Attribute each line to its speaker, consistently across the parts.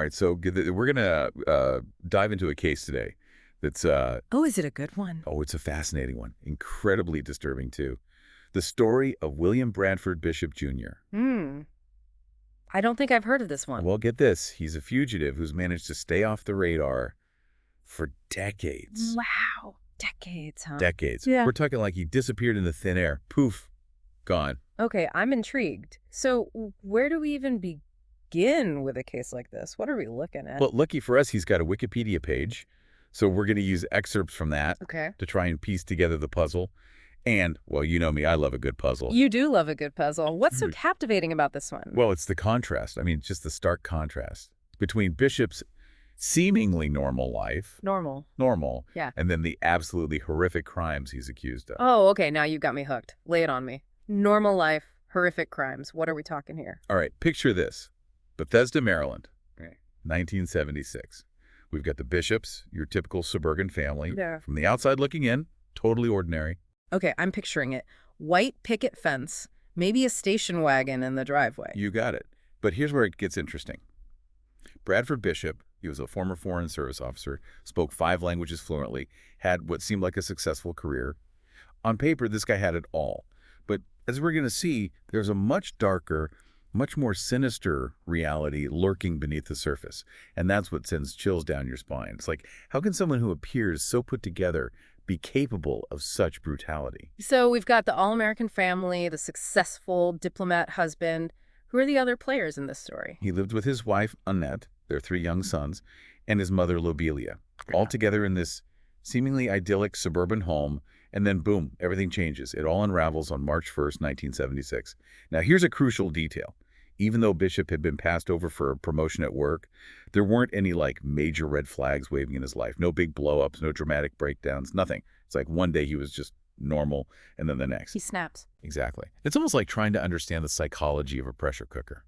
Speaker 1: All right, so we're going to dive into a case today that's,
Speaker 2: Oh, is it a good one?
Speaker 1: oh, it's a fascinating one. Incredibly disturbing, too. The story of William Bradford Bishop Jr.
Speaker 2: Hmm. I don't think I've heard of this one.
Speaker 1: Well, get this. He's a fugitive who's managed to stay off the radar for decades.
Speaker 2: Wow. Decades, huh?
Speaker 1: Decades.
Speaker 2: Yeah.
Speaker 1: We're talking like he disappeared into thin air. Poof. Gone.
Speaker 2: Okay, I'm intrigued. So where do we even begin with a case like this? What are we looking at?
Speaker 1: Well, lucky for us, he's got a Wikipedia page. So we're going to use excerpts from that
Speaker 2: Okay.
Speaker 1: to try and piece together the puzzle. And, well, you know me, I love a good puzzle.
Speaker 2: You do love a good puzzle. What's so captivating about this one?
Speaker 1: Well, it's the contrast. I mean, just the stark contrast between Bishop's seemingly normal life, normal,
Speaker 2: Yeah.
Speaker 1: and then the absolutely horrific crimes he's accused of.
Speaker 2: Oh, okay, now you got me hooked. Lay it on me. Normal life, horrific crimes. What are we talking here?
Speaker 1: All right, picture this. Bethesda, Maryland, 1976. We've got the Bishops, your typical suburban family.
Speaker 2: Yeah.
Speaker 1: From the outside looking in, totally ordinary.
Speaker 2: Okay, I'm picturing it. White picket fence, maybe a station wagon in the driveway.
Speaker 1: You got it. But here's where it gets interesting. Bradford Bishop, he was a former Foreign Service officer, spoke 5 languages fluently, had what seemed like a successful career. On paper, this guy had it all. But as we're going to see, there's a much darker, much more sinister reality lurking beneath the surface. And that's what sends chills down your spine. It's like, how can someone who appears so put together be capable of such brutality?
Speaker 2: So we've got the all-American family, the successful diplomat husband. Who are the other players in this story?
Speaker 1: He lived with his wife, Annette, their 3 young sons, and his mother, Lobelia, all together in this seemingly idyllic suburban home, and then boom, everything changes. It all unravels on March 1st, 1976. Now, here's a crucial detail. Even though Bishop had been passed over for a promotion at work, there weren't any, like, major red flags waving in his life. No big blow-ups, no dramatic breakdowns, nothing. It's like one day he was just normal, and then the next.
Speaker 2: He snaps.
Speaker 1: Exactly. It's almost like trying to understand the psychology of a pressure cooker.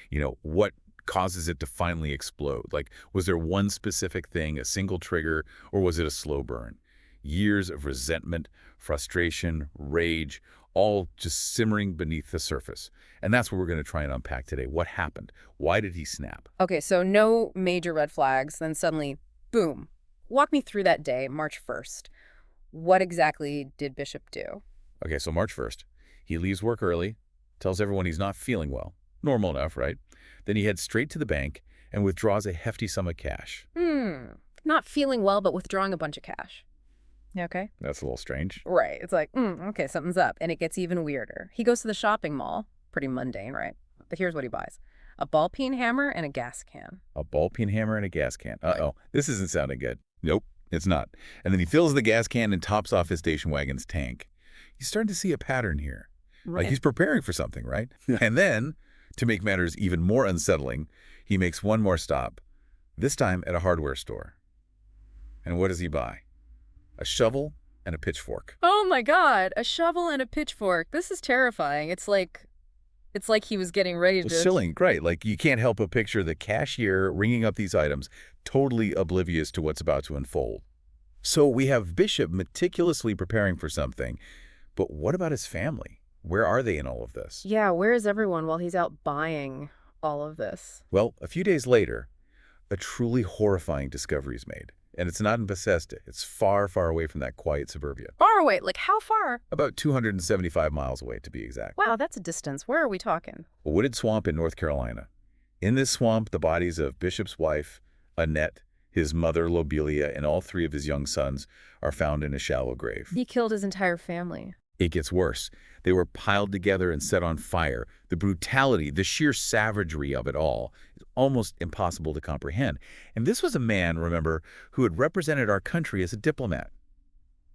Speaker 1: You know, what causes it to finally explode? Like, was there one specific thing, a single trigger, or was it a slow burn? Years of resentment, frustration, rage, all just simmering beneath the surface. And that's what we're going to try and unpack today. What happened? Why did he snap?
Speaker 2: Okay, so no major red flags, then suddenly, boom. Walk me through that day, March 1st. What exactly did Bishop do?
Speaker 1: Okay, so March 1st, he leaves work early, tells everyone he's not feeling well. Normal enough, right? Then he heads straight to the bank and withdraws a hefty sum of cash.
Speaker 2: Not feeling well, but withdrawing a bunch of cash. You okay?
Speaker 1: That's a little strange.
Speaker 2: Right. It's like, okay, something's up. And it gets even weirder. He goes to the shopping mall. Pretty mundane, right? But here's what he buys. A ball-peen hammer and a gas can.
Speaker 1: A ball-peen hammer and a gas can. Uh-oh, this isn't sounding good. Nope, it's not. And then he fills the gas can and tops off his station wagon's tank. He's starting to see a pattern here.
Speaker 2: Right.
Speaker 1: Like he's preparing for something, right? And then, to make matters even more unsettling, he makes one more stop, this time at a hardware store. And what does he buy? A shovel and a pitchfork.
Speaker 2: Oh my God, a shovel and a pitchfork. This is terrifying. It's like he was getting ready to...
Speaker 1: It's chilling, right? Like you can't help but picture the cashier ringing up these items, totally oblivious to what's about to unfold. So we have Bishop meticulously preparing for something, but what about his family? Where are they in all of this?
Speaker 2: Yeah, where is everyone while he's out buying all of this?
Speaker 1: Well, a few days later, a truly horrifying discovery is made. And it's not in Bethesda. It's far, far away from that quiet suburbia.
Speaker 2: Far away? Like how far?
Speaker 1: About 275 miles away, to be exact.
Speaker 2: Wow, that's a distance. Where are we talking?
Speaker 1: A wooded swamp in North Carolina. In this swamp, the bodies of Bishop's wife, Annette, his mother, Lobelia, and all 3 of his young sons are found in a shallow grave.
Speaker 2: He killed his entire family.
Speaker 1: It gets worse. They were piled together and set on fire. The brutality, the sheer savagery of it all is almost impossible to comprehend. And this was a man, remember, who had represented our country as a diplomat.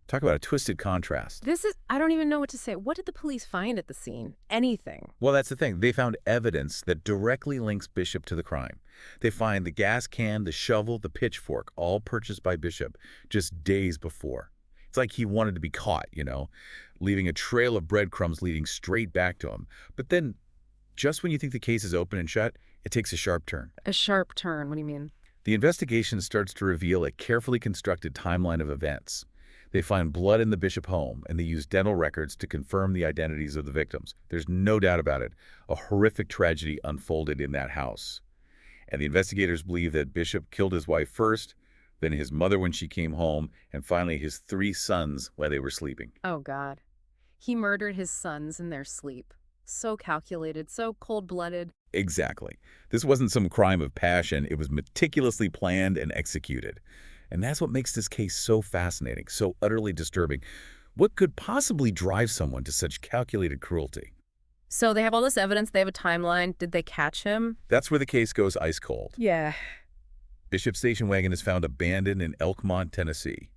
Speaker 1: Talk about a twisted contrast.
Speaker 2: I don't even know what to say. What did the police find at the scene? Anything.
Speaker 1: Well, that's the thing. They found evidence that directly links Bishop to the crime. They find the gas can, the shovel, the pitchfork, all purchased by Bishop just days before. It's like he wanted to be caught, you know, leaving a trail of breadcrumbs leading straight back to him. But then, just when you think the case is open and shut, it takes a sharp turn.
Speaker 2: A sharp turn? What do you mean?
Speaker 1: The investigation starts to reveal a carefully constructed timeline of events. They find blood in the Bishop home, and they use dental records to confirm the identities of the victims. There's no doubt about it. A horrific tragedy unfolded in that house. And the investigators believe that Bishop killed his wife first, then his mother when she came home, and finally his 3 sons while they were sleeping.
Speaker 2: Oh, God. He murdered his sons in their sleep. So calculated, so cold-blooded.
Speaker 1: Exactly. This wasn't some crime of passion. It was meticulously planned and executed. And that's what makes this case so fascinating, so utterly disturbing. What could possibly drive someone to such calculated cruelty?
Speaker 2: So they have all this evidence, they have a timeline. Did they catch him?
Speaker 1: That's where the case goes ice cold.
Speaker 2: Yeah.
Speaker 1: Bishop's station wagon is found abandoned in Elkmont, Tennessee.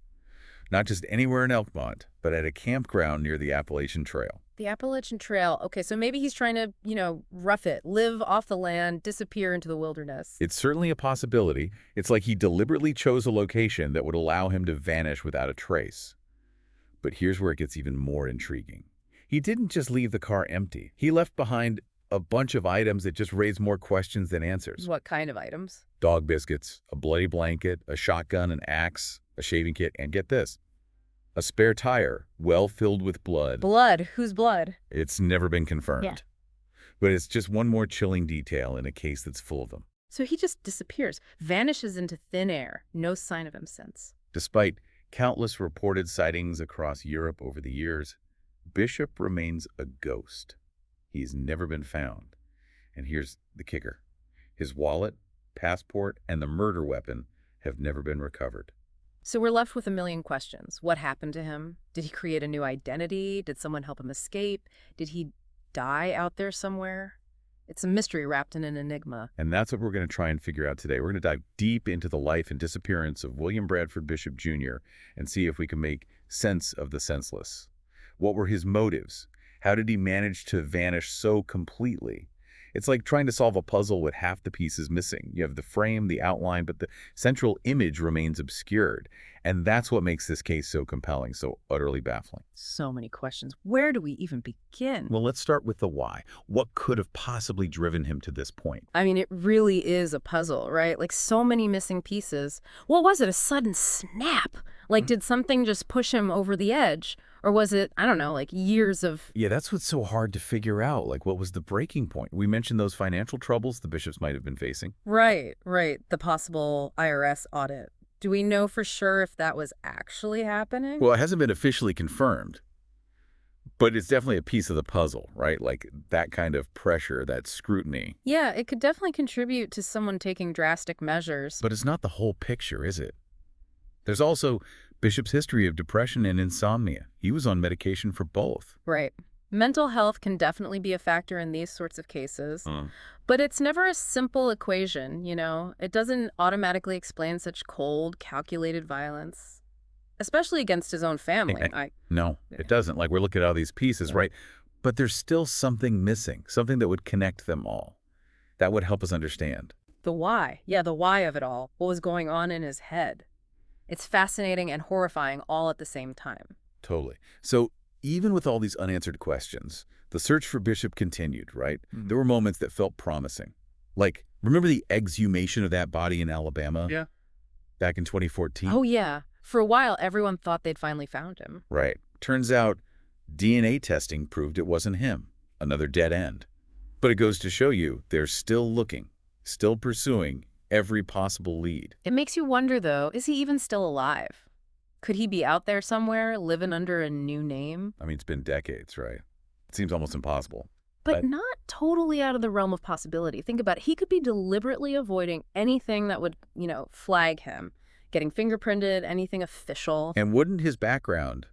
Speaker 1: Not just anywhere in Elkmont, but at a campground near the Appalachian Trail.
Speaker 2: The Appalachian Trail. Okay, so maybe he's trying to, rough it, live off the land, disappear into the wilderness.
Speaker 1: It's certainly a possibility. It's like he deliberately chose a location that would allow him to vanish without a trace. But here's where it gets even more intriguing. He didn't just leave the car empty. He left behind a bunch of items that just raise more questions than answers.
Speaker 2: What kind of items?
Speaker 1: Dog biscuits, a bloody blanket, a shotgun, an axe, a shaving kit, and get this, a spare tire well filled with blood.
Speaker 2: Blood? Whose blood?
Speaker 1: It's never been confirmed.
Speaker 2: Yeah.
Speaker 1: But it's just one more chilling detail in a case that's full of them.
Speaker 2: So he just disappears, vanishes into thin air. No sign of him since.
Speaker 1: Despite countless reported sightings across Europe over the years, Bishop remains a ghost. He's never been found. And here's the kicker. His wallet, passport, and the murder weapon have never been recovered.
Speaker 2: So we're left with a million questions. What happened to him? Did he create a new identity? Did someone help him escape? Did he die out there somewhere? It's a mystery wrapped in an enigma.
Speaker 1: And that's what we're going to try and figure out today. We're going to dive deep into the life and disappearance of William Bradford Bishop Jr. and see if we can make sense of the senseless. What were his motives? How did he manage to vanish so completely? It's like trying to solve a puzzle with half the pieces missing. You have the frame, the outline, but the central image remains obscured. And that's what makes this case so compelling, so utterly baffling.
Speaker 2: So many questions. Where do we even begin?
Speaker 1: Well, let's start with the why. What could have possibly driven him to this point?
Speaker 2: I mean, it really is a puzzle, right? Like, so many missing pieces. What was it? A sudden snap? Like, did something just push him over the edge? Or was it, I don't know, like years of...
Speaker 1: Yeah, that's what's so hard to figure out. Like, what was the breaking point? We mentioned those financial troubles the bishops might have been facing.
Speaker 2: Right. The possible IRS audit. Do we know for sure if that was actually happening?
Speaker 1: Well, it hasn't been officially confirmed, but it's definitely a piece of the puzzle, right? Like that kind of pressure, that scrutiny.
Speaker 2: Yeah, it could definitely contribute to someone taking drastic measures.
Speaker 1: But it's not the whole picture, is it? There's also Bishop's history of depression and insomnia. He was on medication for both.
Speaker 2: Right. Mental health can definitely be a factor in these sorts of cases, but it's never a simple equation, It doesn't automatically explain such cold, calculated violence, especially against his own family.
Speaker 1: No, it doesn't. Like, we're looking at all these pieces, right? But there's still something missing, something that would connect them all. That would help us understand.
Speaker 2: The why. Yeah, the why of it all. What was going on in his head. It's fascinating and horrifying all at the same time.
Speaker 1: Totally. So even with all these unanswered questions, the search for Bishop continued, right? There were moments that felt promising. Like, remember the exhumation of that body in Alabama?
Speaker 3: Yeah.
Speaker 1: Back in 2014?
Speaker 2: Oh, yeah. For a while, everyone thought they'd finally found him.
Speaker 1: Right. Turns out DNA testing proved it wasn't him. Another dead end. But it goes to show you they're still looking, still pursuing every possible lead.
Speaker 2: It makes you wonder, though, is he even still alive? Could he be out there somewhere, living under a new name?
Speaker 1: I mean, it's been decades, right? It seems almost impossible.
Speaker 2: But not totally out of the realm of possibility. Think about it. He could be deliberately avoiding anything that would, flag him. Getting fingerprinted, anything official.
Speaker 1: And wouldn't his background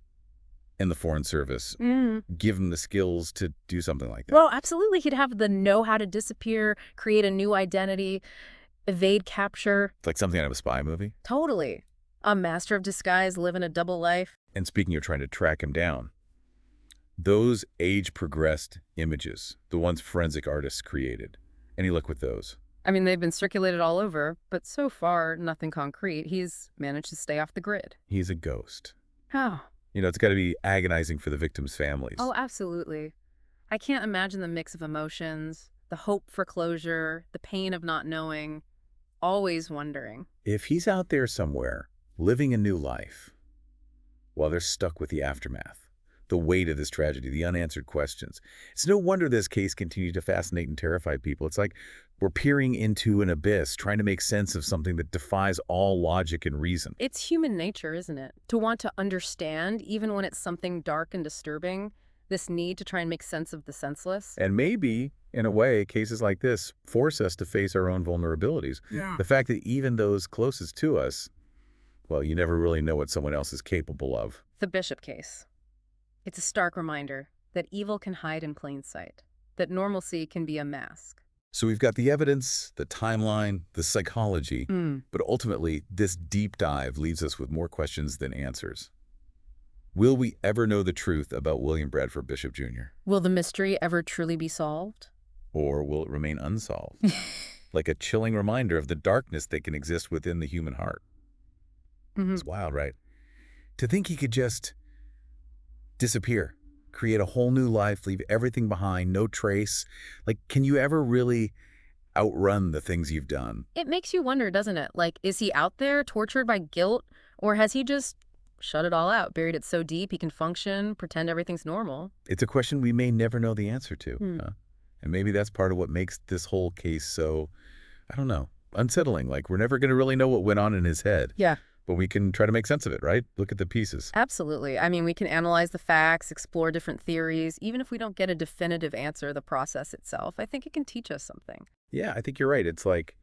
Speaker 1: in the Foreign Service give him the skills to do something like that?
Speaker 2: Well, absolutely. He'd have the know-how to disappear, create a new identity, evade capture.
Speaker 1: It's like something out of a spy movie?
Speaker 2: Totally. A master of disguise, living a double life.
Speaker 1: And speaking of trying to track him down, those age-progressed images, the ones forensic artists created, any luck with those?
Speaker 2: I mean, they've been circulated all over, but so far, nothing concrete. He's managed to stay off the grid.
Speaker 1: He's a ghost.
Speaker 2: How?
Speaker 1: It's got to be agonizing for the victims' families.
Speaker 2: Oh, absolutely. I can't imagine the mix of emotions, the hope for closure, the pain of not knowing, always wondering.
Speaker 1: If he's out there somewhere, living a new life, while they're stuck with the aftermath, the weight of this tragedy, the unanswered questions. It's no wonder this case continued to fascinate and terrify people. It's like we're peering into an abyss, trying to make sense of something that defies all logic and reason.
Speaker 2: It's human nature, isn't it? To want to understand, even when it's something dark and disturbing, this need to try and make sense of the senseless.
Speaker 1: And maybe, in a way, cases like this force us to face our own vulnerabilities.
Speaker 3: Yeah.
Speaker 1: The fact that even those closest to us, well, you never really know what someone else is capable of.
Speaker 2: The Bishop case. It's a stark reminder that evil can hide in plain sight, that normalcy can be a mask.
Speaker 1: So we've got the evidence, the timeline, the psychology, but ultimately, this deep dive leaves us with more questions than answers. Will we ever know the truth about William Bradford Bishop Jr.?
Speaker 2: Will the mystery ever truly be solved?
Speaker 1: Or will it remain unsolved? Like a chilling reminder of the darkness that can exist within the human heart. It's wild, right? To think he could just disappear, create a whole new life, leave everything behind, no trace. Like, can you ever really outrun the things you've done?
Speaker 2: It makes you wonder, doesn't it? Like, is he out there tortured by guilt, or has he just shut it all out, buried it so deep he can function, pretend everything's normal?
Speaker 1: It's a question we may never know the answer to. And maybe that's part of what makes this whole case so, I don't know, unsettling. Like, we're never going to really know what went on in his head.
Speaker 2: Yeah.
Speaker 1: But we can try to make sense of it, right? Look at the pieces.
Speaker 2: Absolutely. I mean, we can analyze the facts, explore different theories. Even if we don't get a definitive answer, the process itself, I think it can teach us something.
Speaker 1: Yeah, I think you're right. It's like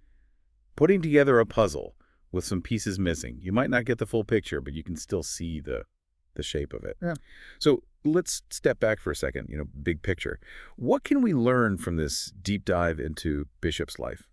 Speaker 1: putting together a puzzle with some pieces missing. You might not get the full picture, but you can still see the shape of it.
Speaker 3: Yeah.
Speaker 1: So let's step back for a second, big picture. What can we learn from this deep dive into Bishop's life,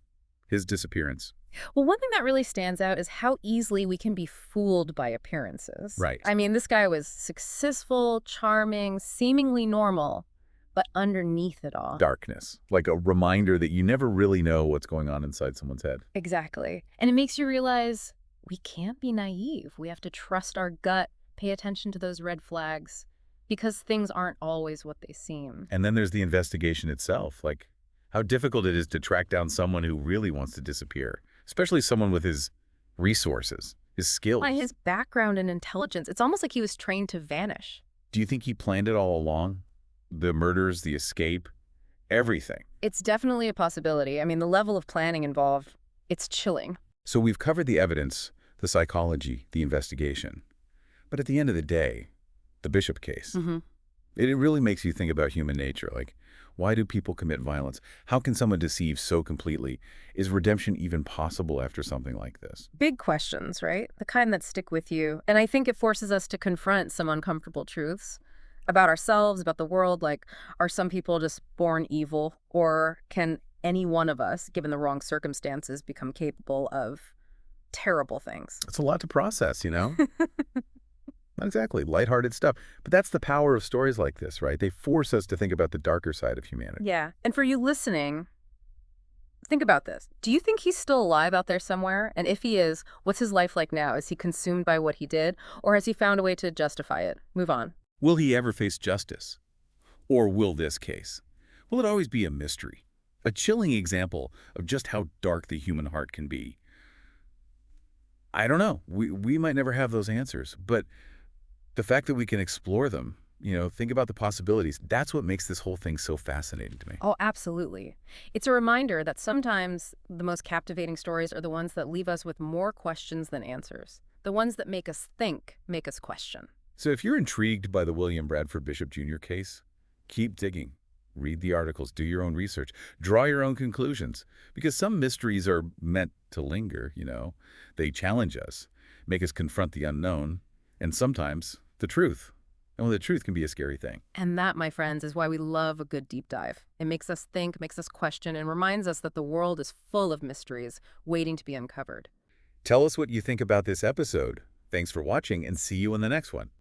Speaker 1: his disappearance?
Speaker 2: Well, one thing that really stands out is how easily we can be fooled by appearances.
Speaker 1: Right.
Speaker 2: I mean, this guy was successful, charming, seemingly normal, but underneath it all.
Speaker 1: Darkness, like a reminder that you never really know what's going on inside someone's head.
Speaker 2: Exactly. And it makes you realize we can't be naive. We have to trust our gut, pay attention to those red flags, because things aren't always what they seem.
Speaker 1: And then there's the investigation itself, like how difficult it is to track down someone who really wants to disappear, especially someone with his resources, his skills.
Speaker 2: By his background and intelligence, it's almost like he was trained to vanish.
Speaker 1: Do you think he planned it all along? The murders, the escape, everything.
Speaker 2: It's definitely a possibility. I mean, the level of planning involved, it's chilling.
Speaker 1: So we've covered the evidence, the psychology, the investigation. But at the end of the day, the Bishop case, it really makes you think about human nature. Like, why do people commit violence? How can someone deceive so completely? Is redemption even possible after something like this?
Speaker 2: Big questions, right? The kind that stick with you. And I think it forces us to confront some uncomfortable truths about ourselves, about the world. Like, are some people just born evil? Or can any one of us, given the wrong circumstances, become capable of terrible things?
Speaker 1: It's a lot to process, Not exactly lighthearted stuff. But that's the power of stories like this, right? They force us to think about the darker side of humanity.
Speaker 2: Yeah. And for you listening, think about this. Do you think he's still alive out there somewhere? And if he is, what's his life like now? Is he consumed by what he did? Or has he found a way to justify it? Move on.
Speaker 1: Will he ever face justice? Or will this case? Will it always be a mystery? A chilling example of just how dark the human heart can be. I don't know. We might never have those answers, but the fact that we can explore them, think about the possibilities, that's what makes this whole thing so fascinating to me.
Speaker 2: Oh, absolutely. It's a reminder that sometimes the most captivating stories are the ones that leave us with more questions than answers. The ones that make us think, make us question.
Speaker 1: So if you're intrigued by the William Bradford Bishop Jr. case, keep digging. Read the articles, do your own research, draw your own conclusions. Because some mysteries are meant to linger, They challenge us, make us confront the unknown, and sometimes the truth. And the truth can be a scary thing.
Speaker 2: And that, my friends, is why we love a good deep dive. It makes us think, makes us question, and reminds us that the world is full of mysteries waiting to be uncovered.
Speaker 1: Tell us what you think about this episode. Thanks for watching, and see you in the next one.